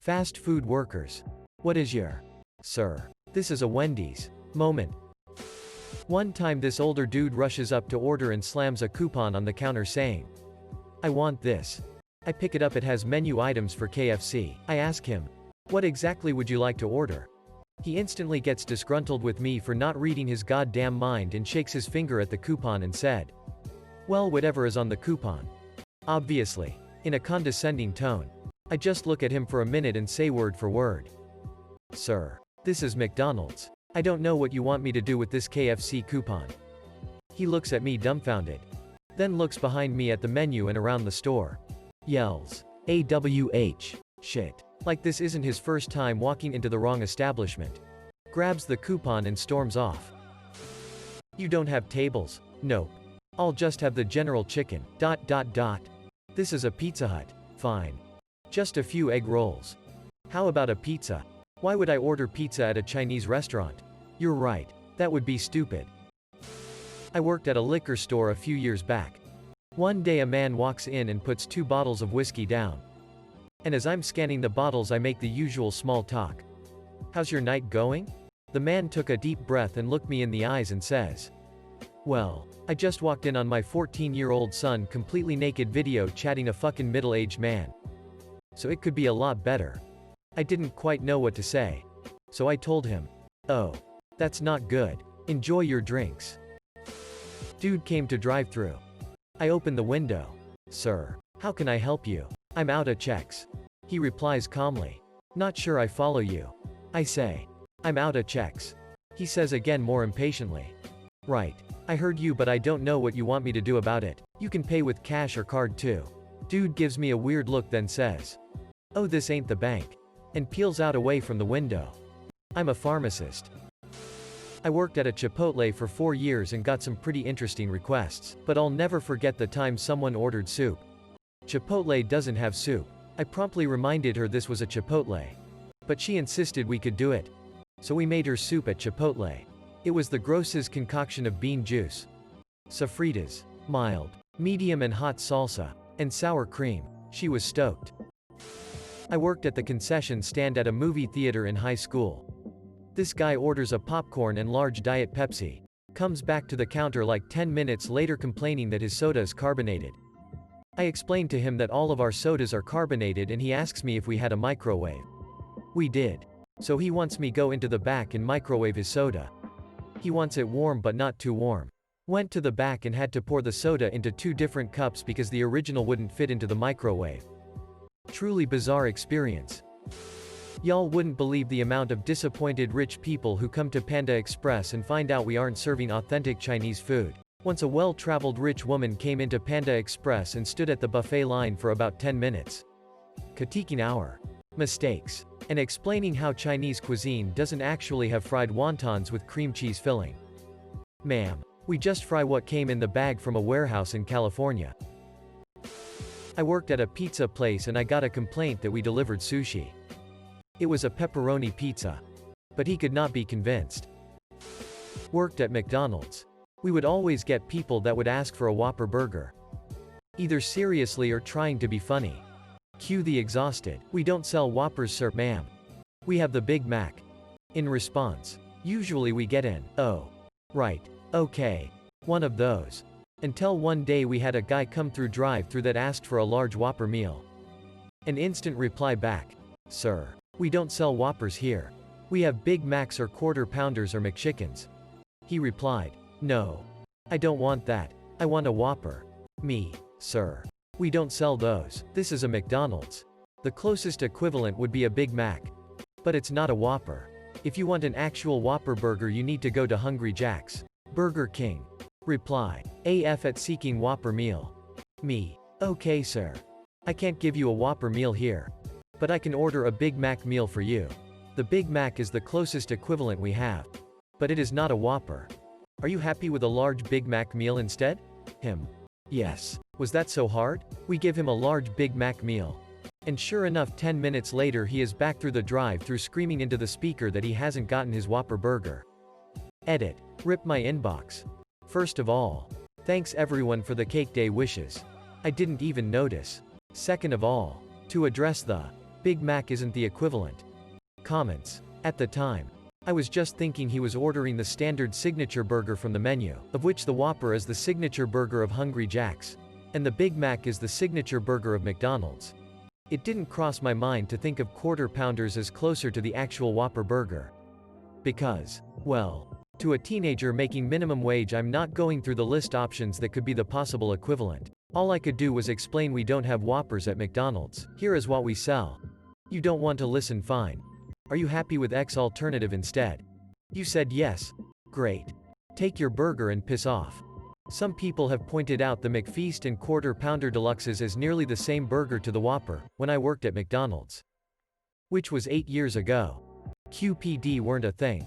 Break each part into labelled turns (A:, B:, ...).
A: Fast food workers. What is your, sir? This is a Wendy's moment. One time this older dude rushes up to order and slams a coupon on the counter saying, "I want this." I pick it up, it has menu items for KFC. I ask him, "What exactly would you like to order?" He instantly gets disgruntled with me for not reading his goddamn mind and shakes his finger at the coupon and said, "Well, whatever is on the coupon." Obviously, in a condescending tone. I just look at him for a minute and say word for word, "Sir, this is McDonald's. I don't know what you want me to do with this KFC coupon." He looks at me dumbfounded. Then looks behind me at the menu and around the store. Yells, "AWH, shit." Like this isn't his first time walking into the wrong establishment. Grabs the coupon and storms off. "You don't have tables?" "Nope. I'll just have the general chicken, ... This is a Pizza Hut." "Fine. Just a few egg rolls." "How about a pizza?" "Why would I order pizza at a Chinese restaurant?" "You're right. That would be stupid." I worked at a liquor store a few years back. One day a man walks in and puts 2 bottles of whiskey down. And as I'm scanning the bottles I make the usual small talk. "How's your night going?" The man took a deep breath and looked me in the eyes and says, "Well, I just walked in on my 14-year-old son completely naked video chatting a fucking middle-aged man. So it could be a lot better." I didn't quite know what to say. So I told him, "Oh, that's not good. Enjoy your drinks." Dude came to drive-through. I opened the window. "Sir, how can I help you? I'm out of checks." He replies calmly, "Not sure I follow you." I say, "I'm out of checks." He says again more impatiently, "Right. I heard you, but I don't know what you want me to do about it. You can pay with cash or card too." Dude gives me a weird look then says, "Oh, this ain't the bank," and peels out away from the window. I'm a pharmacist. I worked at a Chipotle for 4 years and got some pretty interesting requests, but I'll never forget the time someone ordered soup. Chipotle doesn't have soup. I promptly reminded her this was a Chipotle. But she insisted we could do it. So we made her soup at Chipotle. It was the grossest concoction of bean juice, sofritas, mild, medium and hot salsa, and sour cream. She was stoked. I worked at the concession stand at a movie theater in high school. This guy orders a popcorn and large Diet Pepsi. Comes back to the counter like 10 minutes later complaining that his soda is carbonated. I explained to him that all of our sodas are carbonated and he asks me if we had a microwave. We did. So he wants me go into the back and microwave his soda. He wants it warm but not too warm. Went to the back and had to pour the soda into 2 different cups because the original wouldn't fit into the microwave. Truly bizarre experience. Y'all wouldn't believe the amount of disappointed rich people who come to Panda Express and find out we aren't serving authentic Chinese food. Once a well-traveled rich woman came into Panda Express and stood at the buffet line for about 10 minutes. Critiquing our mistakes. And explaining how Chinese cuisine doesn't actually have fried wontons with cream cheese filling. "Ma'am, we just fry what came in the bag from a warehouse in California." I worked at a pizza place and I got a complaint that we delivered sushi. It was a pepperoni pizza. But he could not be convinced. Worked at McDonald's. We would always get people that would ask for a Whopper burger. Either seriously or trying to be funny. Cue the exhausted, "We don't sell Whoppers, sir, ma'am. We have the Big Mac." In response, usually we get an, "Oh. Right. Okay. One of those." Until one day we had a guy come through drive-through that asked for a large Whopper meal. An instant reply back, "Sir, we don't sell Whoppers here. We have Big Macs or Quarter Pounders or McChickens." He replied, "No. I don't want that. I want a Whopper." Me, "Sir, we don't sell those. This is a McDonald's. The closest equivalent would be a Big Mac. But it's not a Whopper. If you want an actual Whopper burger you need to go to Hungry Jack's. Burger King." Reply, "AF at seeking Whopper meal." Me, "Okay, sir. I can't give you a Whopper meal here. But I can order a Big Mac meal for you. The Big Mac is the closest equivalent we have. But it is not a Whopper. Are you happy with a large Big Mac meal instead?" Him, "Yes." Was that so hard? We give him a large Big Mac meal. And sure enough 10 minutes later he is back through the drive-through screaming into the speaker that he hasn't gotten his Whopper burger. Edit. Rip my inbox. First of all, thanks everyone for the cake day wishes. I didn't even notice. Second of all, to address the Big Mac isn't the equivalent. Comments. At the time, I was just thinking he was ordering the standard signature burger from the menu, of which the Whopper is the signature burger of Hungry Jack's, and the Big Mac is the signature burger of McDonald's. It didn't cross my mind to think of quarter pounders as closer to the actual Whopper burger. Because, well, to a teenager making minimum wage, I'm not going through the list options that could be the possible equivalent. All I could do was explain we don't have Whoppers at McDonald's. Here is what we sell. You don't want to listen, fine. Are you happy with X alternative instead? You said yes. Great. Take your burger and piss off. Some people have pointed out the McFeast and Quarter Pounder Deluxes as nearly the same burger to the Whopper, when I worked at McDonald's. Which was 8 years ago. QPD weren't a thing.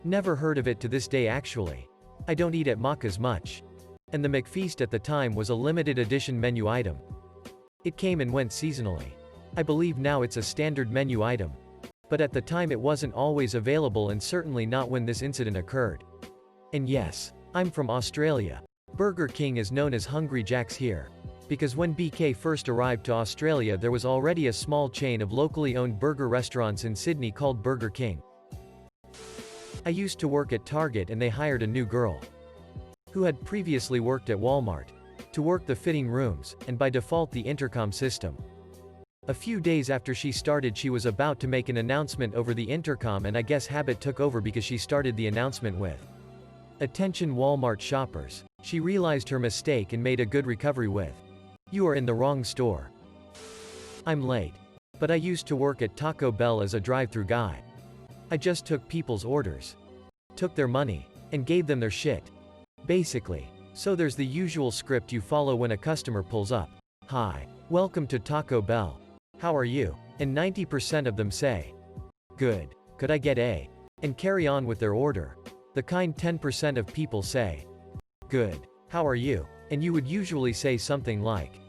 A: Never heard of it to this day actually. I don't eat at Macca's much. And the McFeast at the time was a limited edition menu item. It came and went seasonally. I believe now it's a standard menu item. But at the time it wasn't always available, and certainly not when this incident occurred. And yes, I'm from Australia. Burger King is known as Hungry Jack's here. Because when BK first arrived to Australia, there was already a small chain of locally owned burger restaurants in Sydney called Burger King. I used to work at Target, and they hired a new girl who had previously worked at Walmart to work the fitting rooms, and by default the intercom system. A few days after she started, she was about to make an announcement over the intercom, and I guess habit took over because she started the announcement with, "Attention Walmart shoppers." She realized her mistake and made a good recovery with, "You are in the wrong store. I'm late. But I used to work at Taco Bell as a drive-thru guy. I just took people's orders, took their money, and gave them their shit. Basically. So there's the usual script you follow when a customer pulls up. Hi. Welcome to Taco Bell. How are you?" And 90% of them say, "Good. Could I get a?" and carry on with their order. The kind 10% of people say, "Good. How are you?" and you would usually say something like,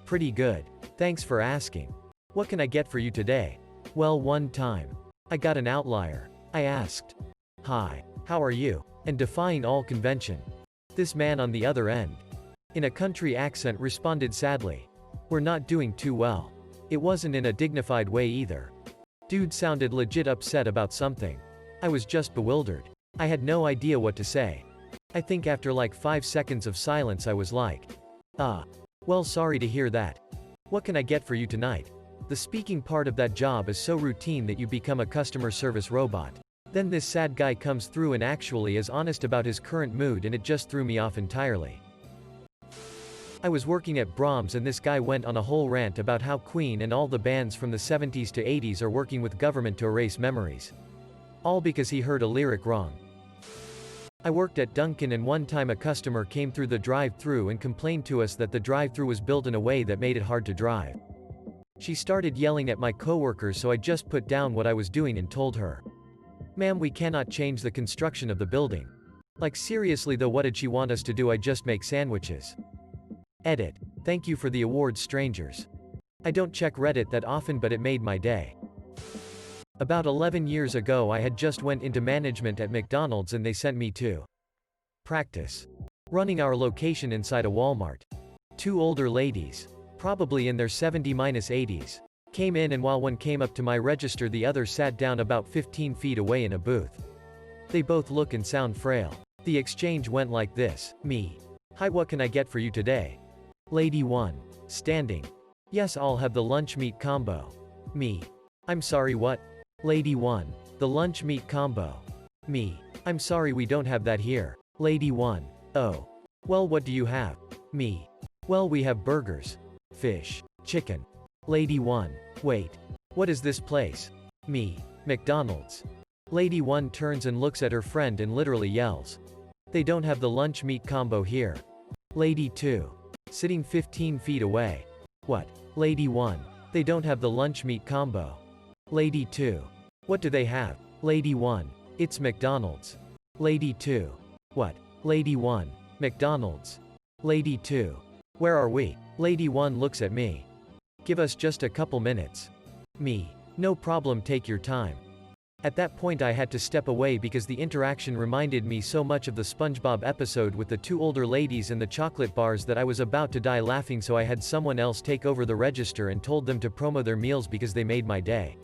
A: "Pretty good. Thanks for asking. What can I get for you today?" Well, one time, I got an outlier. I asked, "Hi. How are you?" and defying all convention. This man on the other end, in a country accent, responded sadly, "We're not doing too well." It wasn't in a dignified way either. Dude sounded legit upset about something. I was just bewildered. I had no idea what to say. I think after like 5 seconds of silence I was like, well, sorry to hear that. What can I get for you tonight?" The speaking part of that job is so routine that you become a customer service robot. Then this sad guy comes through and actually is honest about his current mood, and it just threw me off entirely. I was working at Brahms, and this guy went on a whole rant about how Queen and all the bands from the 70s to 80s are working with government to erase memories. All because he heard a lyric wrong. I worked at Dunkin', and one time a customer came through the drive-thru and complained to us that the drive-thru was built in a way that made it hard to drive. She started yelling at my coworkers, so I just put down what I was doing and told her, "Ma'am, we cannot change the construction of the building." Like seriously though, what did she want us to do? I just make sandwiches. Edit. Thank you for the award, strangers. I don't check Reddit that often, but it made my day. About 11 years ago I had just went into management at McDonald's, and they sent me to practice running our location inside a Walmart. 2 older ladies, probably in their 70-80s, came in, and while one came up to my register, the other sat down about 15 feet away in a booth. They both look and sound frail. The exchange went like this. Me. "Hi, what can I get for you today?" Lady 1. Standing. "Yes, I'll have the lunch meat combo." Me. "I'm sorry, what?" Lady 1. "The lunch meat combo." Me. "I'm sorry, we don't have that here." Lady 1. "Oh. Well, what do you have?" Me. "Well, we have burgers, fish, chicken." Lady 1. "Wait. What is this place?" Me. "McDonald's." Lady 1 turns and looks at her friend and literally yells, "They don't have the lunch meat combo here." Lady 2. Sitting 15 feet away. "What?" Lady 1. "They don't have the lunch meat combo." Lady 2. "What do they have?" Lady 1. "It's McDonald's." Lady 2. "What?" Lady 1. "McDonald's." Lady 2. "Where are we?" Lady 1 looks at me. "Give us just a couple minutes." Me. "No problem, take your time." At that point I had to step away because the interaction reminded me so much of the SpongeBob episode with the two older ladies and the chocolate bars that I was about to die laughing, so I had someone else take over the register and told them to promo their meals because they made my day.